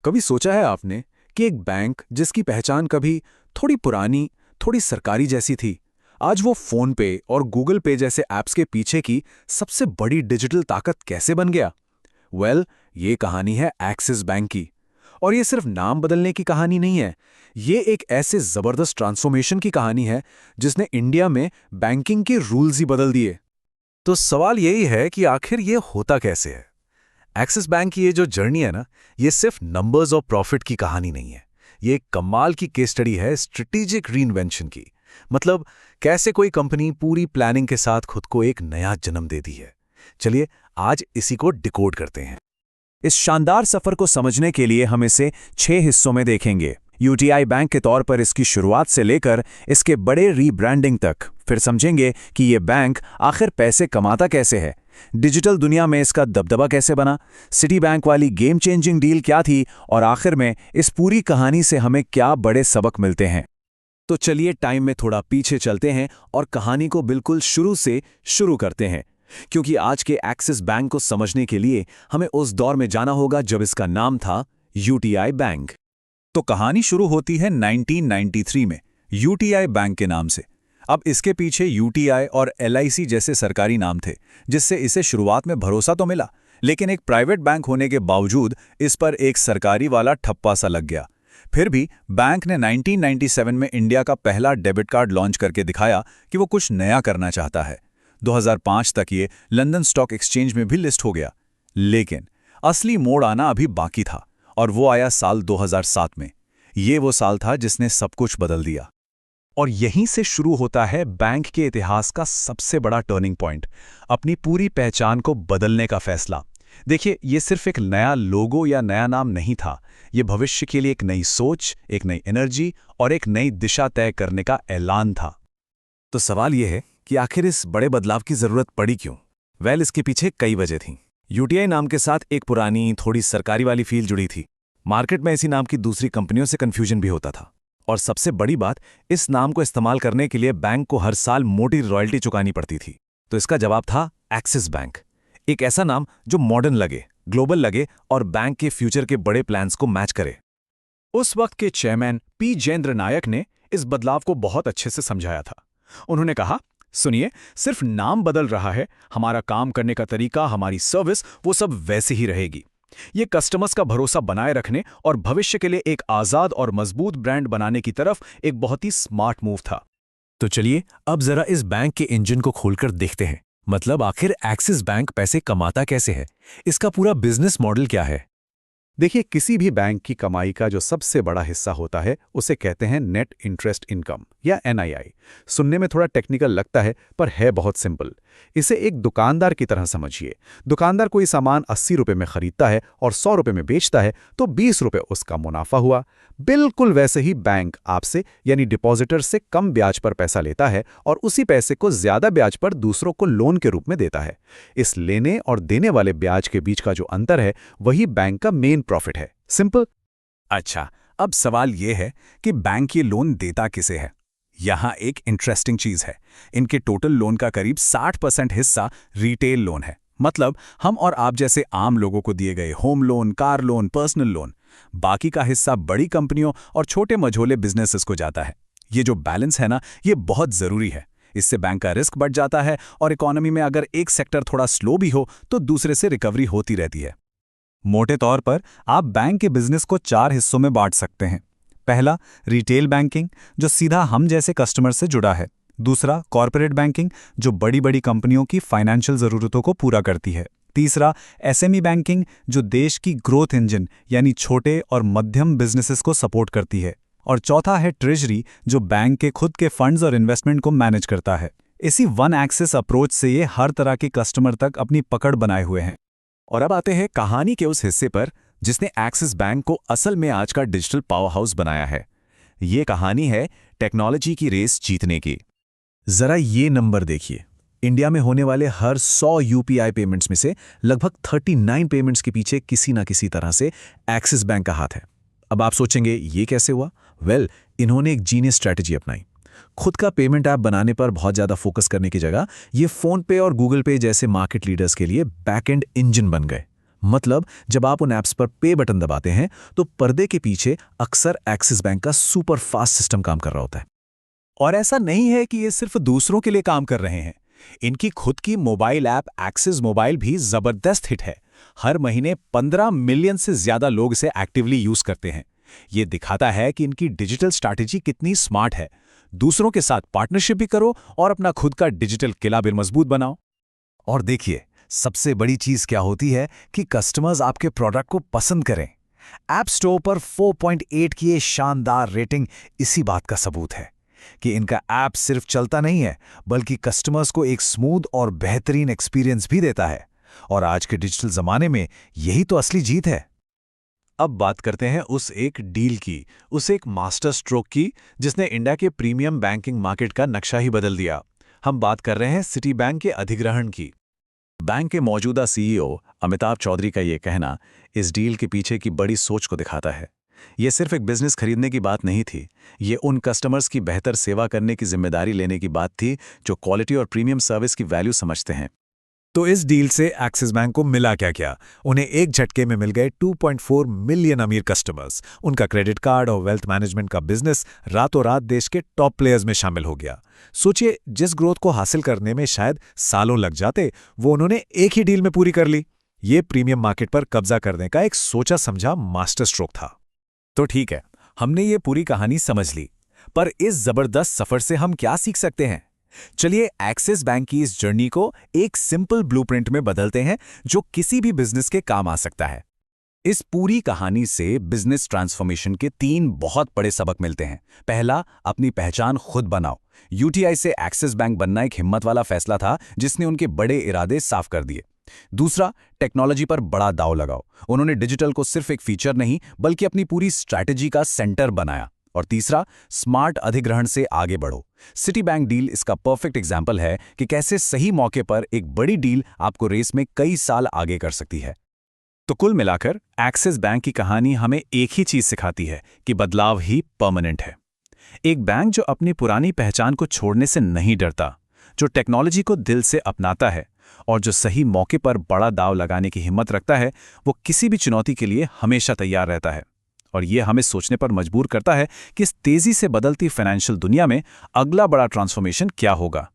कभी सोचा है आपने कि एक बैंक जिसकी पहचान कभी थोड़ी पुरानी, थोड़ी सरकारी जैसी थी, आज वो फोन पे और गूगल पे जैसे ऐप्स के पीछे की सबसे बड़ी डिजिटल ताकत कैसे बन गया? ये कहानी है एक्सिस बैंक की। और ये सिर्फ नाम बदलने की कहानी नहीं है, ये एक ऐसे जबरदस्त ट्रांसफॉर्मेशन की कहानी है जिसने इंडिया में बैंकिंग के रूल्स ही बदल दिए। तो सवाल यही है कि आखिर ये होता कैसे है। एक्सिस बैंक की ये जो जर्नी है ना, ये सिर्फ नंबर्स और प्रॉफिट की कहानी नहीं है। ये एक कमाल की केस स्टडी है स्ट्रेटेजिक रीइन्वेंशन की। मतलब कैसे कोई कंपनी पूरी प्लानिंग के साथ खुद को एक नया जन्म देती है। चलिए आज इसी को डिकोड करते हैं। इस शानदार सफर को समझने के लिए हम इसे 6 हिस्सों में देखेंगे। यूटीआई बैंक के तौर पर इसकी शुरुआत से लेकर इसके बड़े रीब्रांडिंग तक। फिर समझेंगे कि ये बैंक आखिर पैसे कमाता कैसे है, डिजिटल दुनिया में इसका दबदबा कैसे बना, सिटी बैंक वाली गेम चेंजिंग डील क्या थी, और आखिर में इस पूरी कहानी से हमें क्या बड़े सबक मिलते हैं। तो चलिए टाइम में थोड़ा पीछे चलते हैं और कहानी को बिल्कुल शुरू से शुरू करते हैं, क्योंकि आज के एक्सिस बैंक को समझने के लिए हमें उस दौर में जाना होगा जब इसका नाम था यूटीआई बैंक। तो कहानी शुरू होती है 1993 में यूटीआई बैंक के नाम से। अब इसके पीछे यूटीआई और एलआईसी जैसे सरकारी नाम थे, जिससे इसे शुरुआत में भरोसा तो मिला, लेकिन एक प्राइवेट बैंक होने के बावजूद इस पर एक सरकारी वाला ठप्पा सा लग गया। फिर भी बैंक ने 1997 में इंडिया का पहला डेबिट कार्ड लॉन्च करके दिखाया कि वो कुछ नया करना चाहता है। 2005 तक ये लंदन स्टॉक एक्सचेंज में भी लिस्ट हो गया। लेकिन असली मोड़ आना अभी बाकी था, और वो आया साल 2007 में। ये वो साल था जिसने सब कुछ बदल दिया। और यहीं से शुरू होता है बैंक के इतिहास का सबसे बड़ा टर्निंग पॉइंट, अपनी पूरी पहचान को बदलने का फैसला। देखिए, ये सिर्फ एक नया लोगो या नया नाम नहीं था, ये भविष्य के लिए एक नई सोच, एक नई एनर्जी और एक नई दिशा तय करने का ऐलान था। तो सवाल यह है कि आखिर इस बड़े बदलाव की जरूरत पड़ी क्यों? इसके पीछे कई वजह थीं। यूटीआई नाम के साथ एक पुरानी, थोड़ी सरकारी वाली फील जुड़ी थी। मार्केट में इसी नाम की दूसरी कंपनियों से कंफ्यूजन भी होता था। और सबसे बड़ी बात, इस नाम को इस्तेमाल करने के लिए बैंक को हर साल मोटी रॉयल्टी चुकानी पड़ती थी। तो इसका जवाब था एक्सिस बैंक, एक ऐसा नाम जो मॉडर्न लगे, ग्लोबल लगे और बैंक के फ्यूचर के बड़े प्लान्स को मैच करे। उस वक्त के चेयरमैन पी जेंद्र नायक ने इस बदलाव को बहुत अच्छे से समझाया था। उन्होंने कहा, सुनिए, सिर्फ नाम बदल रहा है, हमारा काम करने का तरीका, हमारी सर्विस, वो सब वैसे ही रहेगी। ये कस्टमर्स का भरोसा बनाए रखने और भविष्य के लिए एक आजाद और मजबूत ब्रांड बनाने की तरफ एक बहुत ही स्मार्ट मूव था। तो चलिए अब जरा इस बैंक के इंजन को खोलकर देखते हैं। मतलब आखिर एक्सिस बैंक पैसे कमाता कैसे है, इसका पूरा बिजनेस मॉडल क्या है। देखिए, किसी भी बैंक की कमाई का जो सबसे बड़ा हिस्सा होता है उसे कहते हैं नेट इंटरेस्ट इनकम या एनआईआई। सुनने में थोड़ा टेक्निकल लगता है पर है बहुत सिंपल। इसे एक दुकानदार की तरह समझिए। दुकानदार कोई सामान 80 रुपए में खरीदता है और 100 रुपए में बेचता है, तो 20 रुपए उसका मुनाफा हुआ। बिल्कुल वैसे ही बैंक आपसे यानी डिपॉजिटर से कम ब्याज पर पैसा लेता है और उसी पैसे को ज्यादा ब्याज पर दूसरों को लोन के रूप में देता है। इस लेने और देने वाले ब्याज के बीच का जो अंतर है वही बैंक का मेन प्रॉफिट है। सिंपल। अच्छा, अब सवाल यह है कि बैंक ये लोन देता किसे है। यहाँ एक इंटरेस्टिंग चीज है, इनके टोटल लोन का करीब 60% हिस्सा रिटेल लोन है। मतलब हम और आप जैसे आम लोगों को दिए गए home loan, car loan, personal loan. बाकी का हिस्सा बड़ी कंपनियों और छोटे मझोले बिजनेसेस को जाता है। ये जो बैलेंस है ना, ये बहुत जरूरी है। इससे बैंक का रिस्क बढ़ जाता है और इकोनॉमी में अगर एक सेक्टर थोड़ा स्लो भी हो तो दूसरे से रिकवरी होती रहती है। मोटे तौर पर आप बैंक के बिजनेस को 4 हिस्सों में बांट सकते हैं। पहला, रिटेल बैंकिंग, जो सीधा हम जैसे कस्टमर से जुड़ा है। दूसरा, कॉर्पोरेट बैंकिंग, जो बड़ी बड़ी कंपनियों की फाइनेंशियल ज़रूरतों को पूरा करती है। तीसरा, एसएमई बैंकिंग, जो देश की ग्रोथ इंजन यानी छोटे और मध्यम बिजनेसेस को सपोर्ट करती है। और चौथा है ट्रेजरी, जो बैंक के खुद के फंड्स और इन्वेस्टमेंट को मैनेज करता है। इसी वन एक्सिस अप्रोच से ये हर तरह के कस्टमर तक अपनी पकड़ बनाए हुए हैं। और अब आते हैं कहानी के उस हिस्से पर जिसने एक्सिस बैंक को असल में आज का डिजिटल पावर हाउस बनाया है। ये कहानी है टेक्नोलॉजी की रेस जीतने की। जरा ये नंबर देखिए, इंडिया में होने वाले हर 100 यूपीआई पेमेंट्स में से लगभग 39 पेमेंट्स के पीछे किसी ना किसी तरह से एक्सिस बैंक का हाथ है। अब आप सोचेंगे ये कैसे हुआ? इन्होंने एक जीनियस स्ट्रैटेजी अपनाई। खुद का पेमेंट ऐप बनाने पर बहुत ज़्यादा फोकस करने की जगह ये फ़ोन पे और गूगल पे जैसे मार्केट लीडर्स के लिए बैक एंड इंजन बन गए। मतलब जब आप उन ऐप्स पर पे बटन दबाते हैं तो पर्दे के पीछे अक्सर एक्सिस बैंक का सुपर फास्ट सिस्टम काम कर रहा होता है। और ऐसा नहीं है कि ये सिर्फ दूसरों के लिए काम कर रहे हैं। इनकी खुद की मोबाइल ऐप एक्सिस मोबाइल भी जबरदस्त हिट है। हर महीने 15 मिलियन से ज्यादा लोग इसे एक्टिवली यूज करते हैं। ये दिखाता है कि इनकी डिजिटल स्ट्रैटेजी कितनी स्मार्ट है। दूसरों के साथ पार्टनरशिप भी करो और अपना खुद का डिजिटल किला भी मजबूत बनाओ। और देखिए, सबसे बड़ी चीज क्या होती है कि कस्टमर्स आपके प्रोडक्ट को पसंद करें। ऐप स्टोर पर 4.8 की ये शानदार रेटिंग इसी बात का सबूत है कि इनका ऐप सिर्फ चलता नहीं है, बल्कि कस्टमर्स को एक स्मूथ और बेहतरीन एक्सपीरियंस भी देता है। और आज के डिजिटल जमाने में यही तो असली जीत है। अब बात करते हैं उस एक डील की, उस एक मास्टर स्ट्रोक की, जिसने इंडिया के प्रीमियम बैंकिंग मार्केट का नक्शा ही बदल दिया। हम बात कर रहे हैं सिटी बैंक के अधिग्रहण की। बैंक के मौजूदा सीईओ अमिताभ चौधरी का ये कहना इस डील के पीछे की बड़ी सोच को दिखाता है। ये सिर्फ एक बिजनेस खरीदने की बात नहीं थी, ये उन कस्टमर्स की बेहतर सेवा करने की जिम्मेदारी लेने की बात थी जो क्वालिटी और प्रीमियम सर्विस की वैल्यू समझते हैं। तो इस डील से एक्सिस बैंक को मिला क्या? उन्हें एक झटके में मिल गए 2.4 मिलियन अमीर कस्टमर्स। उनका क्रेडिट कार्ड और वेल्थ मैनेजमेंट का बिजनेस रातों रात देश के टॉप प्लेयर्स में शामिल हो गया। सोचिए, जिस ग्रोथ को हासिल करने में शायद सालों लग जाते, वो उन्होंने एक ही डील में पूरी कर ली। ये प्रीमियम मार्केट पर कब्जा करने का एक सोचा समझा मास्टर स्ट्रोक था। तो ठीक है, हमने ये पूरी कहानी समझ ली, पर इस जबरदस्त सफर से हम क्या सीख सकते हैं? चलिए एक्सिस बैंक की इस जर्नी को एक सिंपल ब्लूप्रिंट में बदलते हैं जो किसी भी बिजनेस के काम आ सकता है। इस पूरी कहानी से बिजनेस ट्रांसफॉर्मेशन के 3 बहुत बड़े सबक मिलते हैं। पहला, अपनी पहचान खुद बनाओ। यूटीआई से एक्सिस बैंक बनना एक हिम्मत वाला फैसला था जिसने उनके बड़े इरादे साफ कर दिए। दूसरा, टेक्नोलॉजी पर बड़ा दांव लगाओ। उन्होंने डिजिटल को सिर्फ एक फीचर नहीं बल्कि अपनी पूरी स्ट्रैटेजी का सेंटर बनाया। और तीसरा, स्मार्ट अधिग्रहण से आगे बढ़ो। सिटी बैंक डील इसका परफेक्ट एग्जाम्पल है कि कैसे सही मौके पर एक बड़ी डील आपको रेस में कई साल आगे कर सकती है। तो कुल मिलाकर एक्सिस बैंक की कहानी हमें एक ही चीज सिखाती है कि बदलाव ही परमानेंट है। एक बैंक जो अपनी पुरानी पहचान को छोड़ने से नहीं डरता, जो टेक्नोलॉजी को दिल से अपनाता है और जो सही मौके पर बड़ा दांव लगाने की हिम्मत रखता है, वो किसी भी चुनौती के लिए हमेशा तैयार रहता है। और ये हमें सोचने पर मजबूर करता है कि इस तेजी से बदलती फाइनेंशियल दुनिया में अगला बड़ा ट्रांसफॉर्मेशन क्या होगा।